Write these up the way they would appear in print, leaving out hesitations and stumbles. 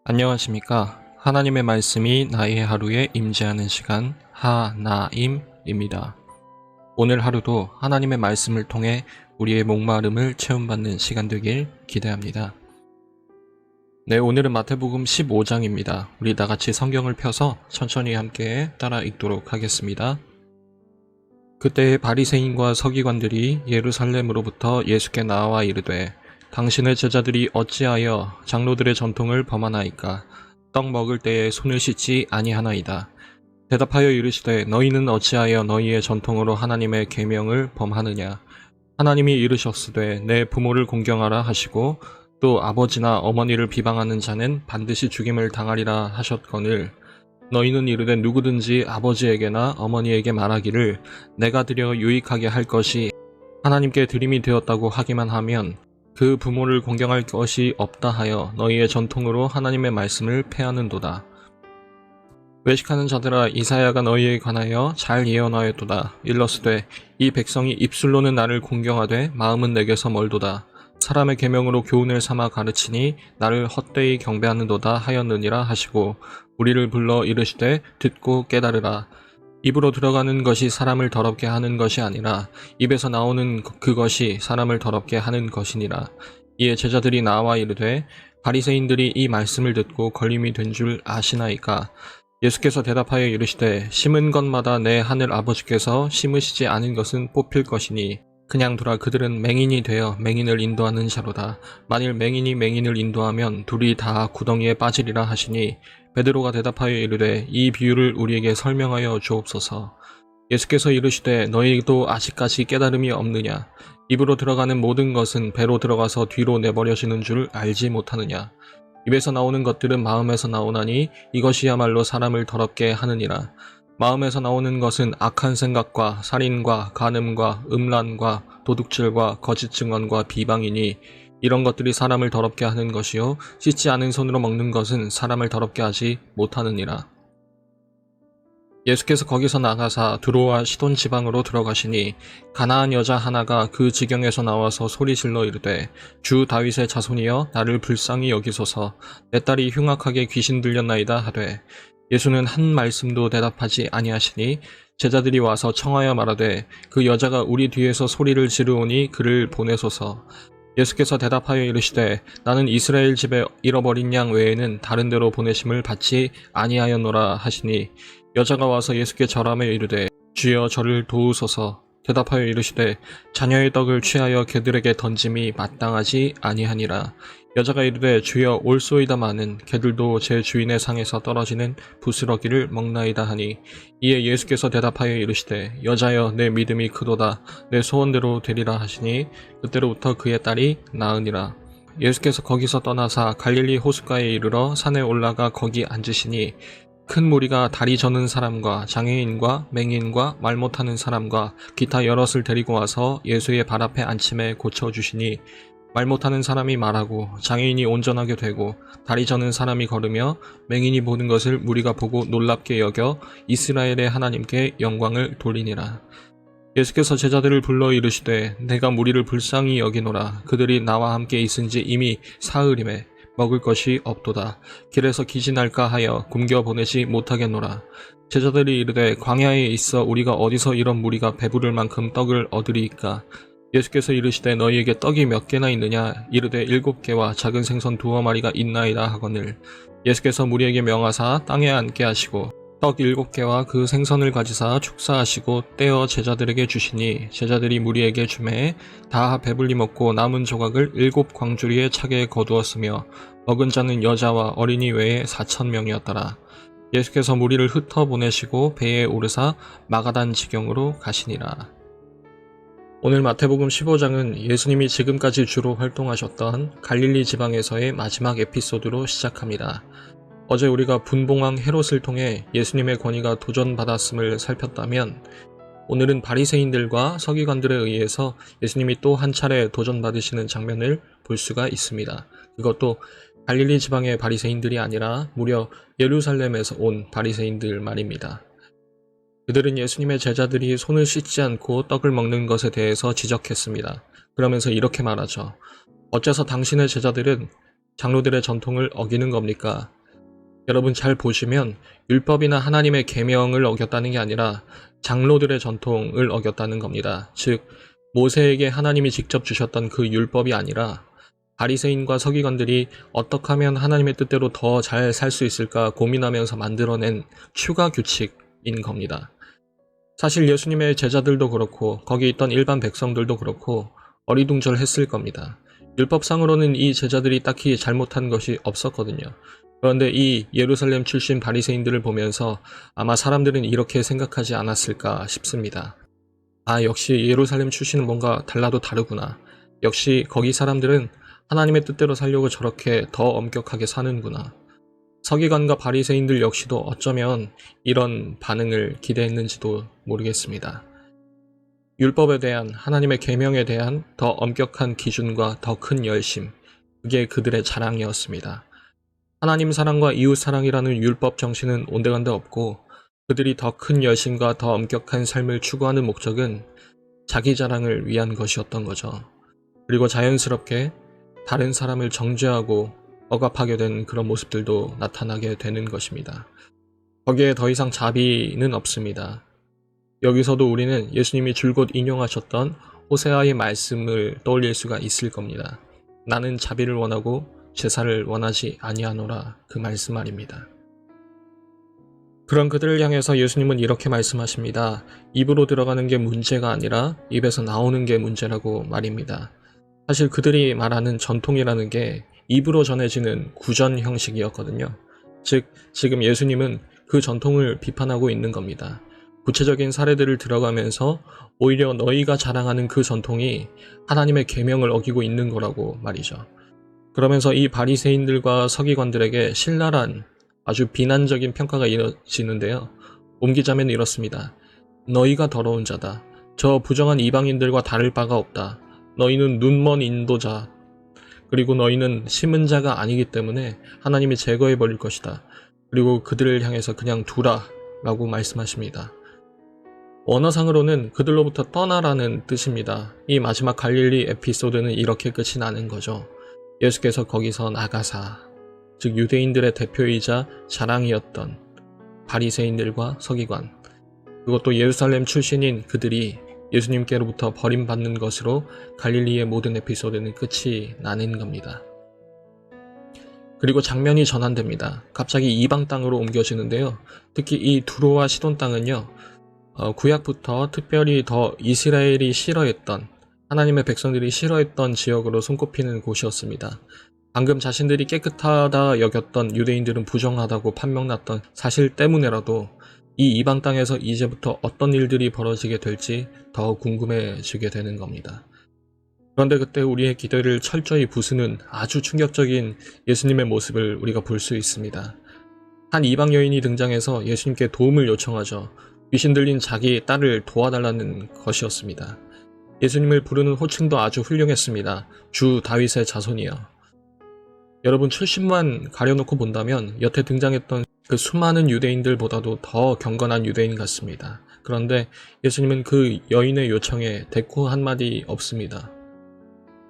안녕하십니까. 하나님의 말씀이 나의 하루에 임재하는 시간 하나임입니다. 오늘 하루도 하나님의 말씀을 통해 우리의 목마름을 체험받는 시간 되길 기대합니다. 네, 오늘은 마태복음 15장입니다. 우리 다같이 성경을 펴서 천천히 함께 따라 읽도록 하겠습니다. 그때 바리새인과 서기관들이 예루살렘으로부터 예수께 나와 이르되 당신의 제자들이 어찌하여 장로들의 전통을 범하나이까? 떡 먹을 때에 손을 씻지 아니하나이다. 대답하여 이르시되 너희는 어찌하여 너희의 전통으로 하나님의 계명을 범하느냐? 하나님이 이르셨으되 내 부모를 공경하라 하시고 또 아버지나 어머니를 비방하는 자는 반드시 죽임을 당하리라 하셨거늘 너희는 이르되 누구든지 아버지에게나 어머니에게 말하기를 내가 드려 유익하게 할 것이 하나님께 드림이 되었다고 하기만 하면 그 부모를 공경할 것이 없다 하여 너희의 전통으로 하나님의 말씀을 폐하는도다. 외식하는 자들아, 이사야가 너희에 관하여 잘 예언하였도다. 일러스되 이 백성이 입술로는 나를 공경하되 마음은 내게서 멀도다. 사람의 계명으로 교훈을 삼아 가르치니 나를 헛되이 경배하는도다 하였느니라 하시고 우리를 불러 이르시되 듣고 깨달으라. 입으로 들어가는 것이 사람을 더럽게 하는 것이 아니라 입에서 나오는 그것이 사람을 더럽게 하는 것이니라. 이에 제자들이 나와 이르되 바리새인들이 이 말씀을 듣고 걸림이 된 줄 아시나이까? 예수께서 대답하여 이르시되 심은 것마다 내 하늘 아버지께서 심으시지 않은 것은 뽑힐 것이니 그냥 두라. 그들은 맹인이 되어 맹인을 인도하는 자로다. 만일 맹인이 맹인을 인도하면 둘이 다 구덩이에 빠지리라 하시니 베드로가 대답하여 이르되 이 비유를 우리에게 설명하여 주옵소서. 예수께서 이르시되 너희도 아직까지 깨달음이 없느냐? 입으로 들어가는 모든 것은 배로 들어가서 뒤로 내버려지는 줄 알지 못하느냐? 입에서 나오는 것들은 마음에서 나오나니 이것이야말로 사람을 더럽게 하느니라. 마음에서 나오는 것은 악한 생각과 살인과 간음과 음란과 도둑질과 거짓 증언과 비방이니 이런 것들이 사람을 더럽게 하는 것이요 씻지 않은 손으로 먹는 것은 사람을 더럽게 하지 못하느니라. 예수께서 거기서 나가사 두로와 시돈 지방으로 들어가시니 가나안 여자 하나가 그 지경에서 나와서 소리질러 이르되 주 다윗의 자손이여 나를 불쌍히 여기소서. 내 딸이 흉악하게 귀신 들렸나이다 하되 예수는 한 말씀도 대답하지 아니하시니 제자들이 와서 청하여 말하되 그 여자가 우리 뒤에서 소리를 지르오니 그를 보내소서. 예수께서 대답하여 이르시되 나는 이스라엘 집에 잃어버린 양 외에는 다른 데로 보내심을 받지 아니하였노라 하시니 여자가 와서 예수께 절하며 이르되 주여 저를 도우소서. 대답하여 이르시되 자녀의 떡을 취하여 개들에게 던짐이 마땅하지 아니하니라. 여자가 이르되 주여 올소이다마는 개들도 제 주인의 상에서 떨어지는 부스러기를 먹나이다 하니 이에 예수께서 대답하여 이르시되 여자여 내 믿음이 크도다. 내 소원대로 되리라 하시니 그때로부터 그의 딸이 나으니라. 예수께서 거기서 떠나사 갈릴리 호숫가에 이르러 산에 올라가 거기 앉으시니 큰 무리가 다리 저는 사람과 장애인과 맹인과 말 못하는 사람과 기타 여럿을 데리고 와서 예수의 발 앞에 앉힘에 고쳐주시니 말 못하는 사람이 말하고 장애인이 온전하게 되고 다리 저는 사람이 걸으며 맹인이 보는 것을 무리가 보고 놀랍게 여겨 이스라엘의 하나님께 영광을 돌리니라. 예수께서 제자들을 불러 이르시되 내가 무리를 불쌍히 여기노라. 그들이 나와 함께 있은지 이미 사흘임에 먹을 것이 없도다. 길에서 기진할까 하여 굶겨 보내지 못하겠노라. 제자들이 이르되 광야에 있어 우리가 어디서 이런 무리가 배부를 만큼 떡을 얻으리이까? 예수께서 이르시되 너희에게 떡이 몇 개나 있느냐? 이르되 7개와 작은 생선 2마리가 있나이다 하거늘 예수께서 무리에게 명하사 땅에 앉게 하시고 떡 7개와 그 생선을 가지사 축사하시고 떼어 제자들에게 주시니 제자들이 무리에게 주매 다 배불리 먹고 남은 조각을 7광주리에 차게 거두었으며 먹은 자는 여자와 어린이 외에 4,000명이었더라. 예수께서 무리를 흩어 보내시고 배에 오르사 마가단 지경으로 가시니라. 오늘 마태복음 15장은 예수님이 지금까지 주로 활동하셨던 갈릴리 지방에서의 마지막 에피소드로 시작합니다. 어제 우리가 분봉왕 헤롯을 통해 예수님의 권위가 도전받았음을 살폈다면 오늘은 바리새인들과 서기관들에 의해서 예수님이 또 한 차례 도전받으시는 장면을 볼 수가 있습니다. 그것도 갈릴리 지방의 바리새인들이 아니라 무려 예루살렘에서 온 바리새인들 말입니다. 그들은 예수님의 제자들이 손을 씻지 않고 떡을 먹는 것에 대해서 지적했습니다. 그러면서 이렇게 말하죠. 어째서 당신의 제자들은 장로들의 전통을 어기는 겁니까? 여러분 잘 보시면 율법이나 하나님의 계명을 어겼다는 게 아니라 장로들의 전통을 어겼다는 겁니다. 즉 모세에게 하나님이 직접 주셨던 그 율법이 아니라 바리새인과 서기관들이 어떻게 하면 하나님의 뜻대로 더 잘 살 수 있을까 고민하면서 만들어낸 추가 규칙인 겁니다. 사실 예수님의 제자들도 그렇고 거기 있던 일반 백성들도 그렇고 어리둥절했을 겁니다. 율법상으로는 이 제자들이 딱히 잘못한 것이 없었거든요. 그런데 이 예루살렘 출신 바리새인들을 보면서 아마 사람들은 이렇게 생각하지 않았을까 싶습니다. 아, 역시 예루살렘 출신은 뭔가 달라도 다르구나. 역시 거기 사람들은 하나님의 뜻대로 살려고 저렇게 더 엄격하게 사는구나. 서기관과 바리새인들 역시도 어쩌면 이런 반응을 기대했는지도 모르겠습니다. 율법에 대한 하나님의 계명에 대한 더 엄격한 기준과 더 큰 열심, 그게 그들의 자랑이었습니다. 하나님 사랑과 이웃 사랑이라는 율법 정신은 온데간데 없고 그들이 더 큰 열심과 더 엄격한 삶을 추구하는 목적은 자기 자랑을 위한 것이었던 거죠. 그리고 자연스럽게 다른 사람을 정죄하고 억압하게 된 그런 모습들도 나타나게 되는 것입니다. 거기에 더 이상 자비는 없습니다. 여기서도 우리는 예수님이 줄곧 인용하셨던 호세아의 말씀을 떠올릴 수가 있을 겁니다. 나는 자비를 원하고 제사를 원하지 아니하노라, 그 말씀 말입니다. 그런 그들을 향해서 예수님은 이렇게 말씀하십니다. 입으로 들어가는 게 문제가 아니라 입에서 나오는 게 문제라고 말입니다. 사실 그들이 말하는 전통이라는 게 입으로 전해지는 구전 형식이었거든요. 즉 지금 예수님은 그 전통을 비판하고 있는 겁니다. 구체적인 사례들을 들어가면서 오히려 너희가 자랑하는 그 전통이 하나님의 계명을 어기고 있는 거라고 말이죠. 그러면서 이 바리새인들과 서기관들에게 신랄한 아주 비난적인 평가가 이어지는데요. 옮기자면 이렇습니다. 너희가 더러운 자다. 저 부정한 이방인들과 다를 바가 없다. 너희는 눈먼 인도자. 그리고 너희는 심은 자가 아니기 때문에 하나님이 제거해 버릴 것이다. 그리고 그들을 향해서 그냥 두라 라고 말씀하십니다. 원어상으로는 그들로부터 떠나라는 뜻입니다. 이 마지막 갈릴리 에피소드는 이렇게 끝이 나는 거죠. 예수께서 거기서 나가사, 즉 유대인들의 대표이자 자랑이었던 바리새인들과 서기관, 그것도 예루살렘 출신인 그들이 예수님께로부터 버림받는 것으로 갈릴리의 모든 에피소드는 끝이 나는 겁니다. 그리고 장면이 전환됩니다. 갑자기 이방 땅으로 옮겨지는데요. 특히 이 두로와 시돈 땅은요, 구약부터 특별히 더 이스라엘이 싫어했던, 하나님의 백성들이 싫어했던 지역으로 손꼽히는 곳이었습니다. 방금 자신들이 깨끗하다 여겼던 유대인들은 부정하다고 판명났던 사실 때문에라도 이 이방 땅에서 이제부터 어떤 일들이 벌어지게 될지 더 궁금해지게 되는 겁니다. 그런데 그때 우리의 기대를 철저히 부수는 아주 충격적인 예수님의 모습을 우리가 볼 수 있습니다. 한 이방 여인이 등장해서 예수님께 도움을 요청하죠. 귀신 들린 자기 딸을 도와달라는 것이었습니다. 예수님을 부르는 호칭도 아주 훌륭했습니다. 주 다윗의 자손이여. 여러분, 출신만 가려놓고 본다면 여태 등장했던 그 수많은 유대인들보다도 더 경건한 유대인 같습니다. 그런데 예수님은 그 여인의 요청에 대꾸 한마디 없습니다.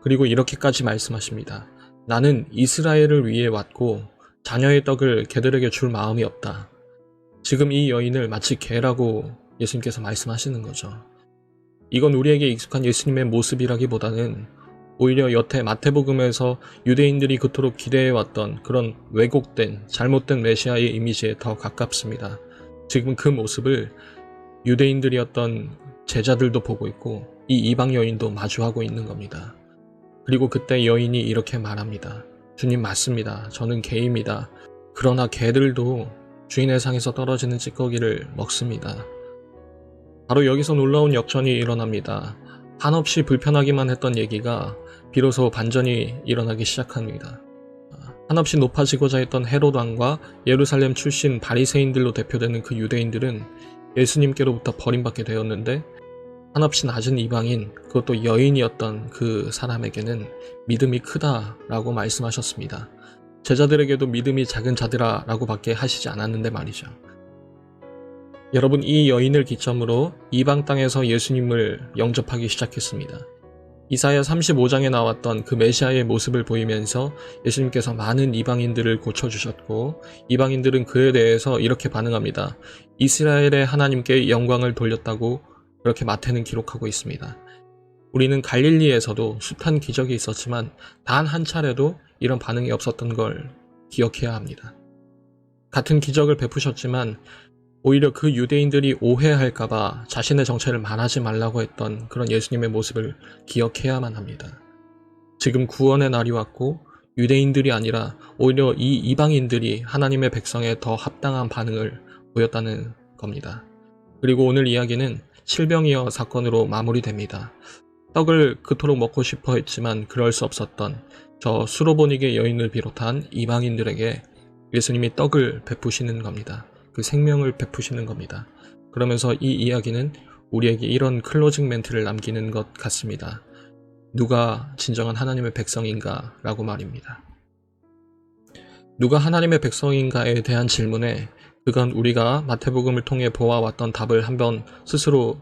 그리고 이렇게까지 말씀하십니다. 나는 이스라엘을 위해 왔고 자녀의 떡을 개들에게 줄 마음이 없다. 지금 이 여인을 마치 개라고 예수님께서 말씀하시는 거죠. 이건 우리에게 익숙한 예수님의 모습이라기보다는 오히려 여태 마태복음에서 유대인들이 그토록 기대해왔던 그런 왜곡된 잘못된 메시아의 이미지에 더 가깝습니다. 지금 그 모습을 유대인들이었던 제자들도 보고 있고 이 이방 여인도 마주하고 있는 겁니다. 그리고 그때 여인이 이렇게 말합니다. 주님, 맞습니다. 저는 개입니다. 그러나 개들도 주인의 상에서 떨어지는 찌꺼기를 먹습니다. 바로 여기서 놀라운 역전이 일어납니다. 한없이 불편하기만 했던 얘기가 비로소 반전이 일어나기 시작합니다. 한없이 높아지고자 했던 헤롯 왕과 예루살렘 출신 바리새인들로 대표되는 그 유대인들은 예수님께로부터 버림받게 되었는데 한없이 낮은 이방인, 그것도 여인이었던 그 사람에게는 믿음이 크다라고 말씀하셨습니다. 제자들에게도 믿음이 작은 자들아 라고 밖에 하시지 않았는데 말이죠. 여러분, 이 여인을 기점으로 이방 땅에서 예수님을 영접하기 시작했습니다. 이사야 35장에 나왔던 그 메시아의 모습을 보이면서 예수님께서 많은 이방인들을 고쳐주셨고, 이방인들은 그에 대해서 이렇게 반응합니다. 이스라엘의 하나님께 영광을 돌렸다고 그렇게 마태는 기록하고 있습니다. 우리는 갈릴리에서도 숱한 기적이 있었지만 단 한 차례도 이런 반응이 없었던 걸 기억해야 합니다. 같은 기적을 베푸셨지만 오히려 그 유대인들이 오해할까봐 자신의 정체를 말하지 말라고 했던 그런 예수님의 모습을 기억해야만 합니다. 지금 구원의 날이 왔고 유대인들이 아니라 오히려 이 이방인들이 하나님의 백성에 더 합당한 반응을 보였다는 겁니다. 그리고 오늘 이야기는 실병이어 사건으로 마무리됩니다. 떡을 그토록 먹고 싶어 했지만 그럴 수 없었던 저 수로보니게 여인을 비롯한 이방인들에게 예수님이 떡을 베푸시는 겁니다. 그 생명을 베푸시는 겁니다. 그러면서 이 이야기는 우리에게 이런 클로징 멘트를 남기는 것 같습니다. 누가 진정한 하나님의 백성인가? 라고 말입니다. 누가 하나님의 백성인가에 대한 질문에 그건 우리가 마태복음을 통해 보아왔던 답을 한번 스스로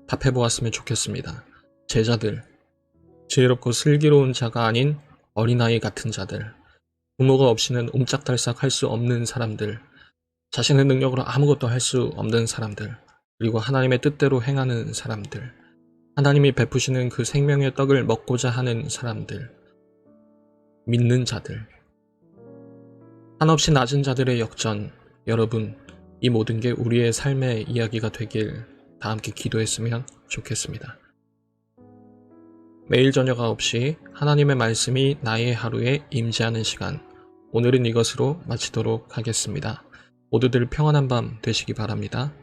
답해보았으면 좋겠습니다. 제자들, 지혜롭고 슬기로운 자가 아닌 어린아이 같은 자들, 부모가 없이는 옴짝달싹 할 수 없는 사람들, 자신의 능력으로 아무것도 할 수 없는 사람들, 그리고 하나님의 뜻대로 행하는 사람들, 하나님이 베푸시는 그 생명의 떡을 먹고자 하는 사람들, 믿는 자들, 한없이 낮은 자들의 역전, 여러분, 이 모든 게 우리의 삶의 이야기가 되길 다 함께 기도했으면 좋겠습니다. 매일 저녁 9시 하나님의 말씀이 나의 하루에 임재하는 시간, 오늘은 이것으로 마치도록 하겠습니다. 모두들 평안한 밤 되시기 바랍니다.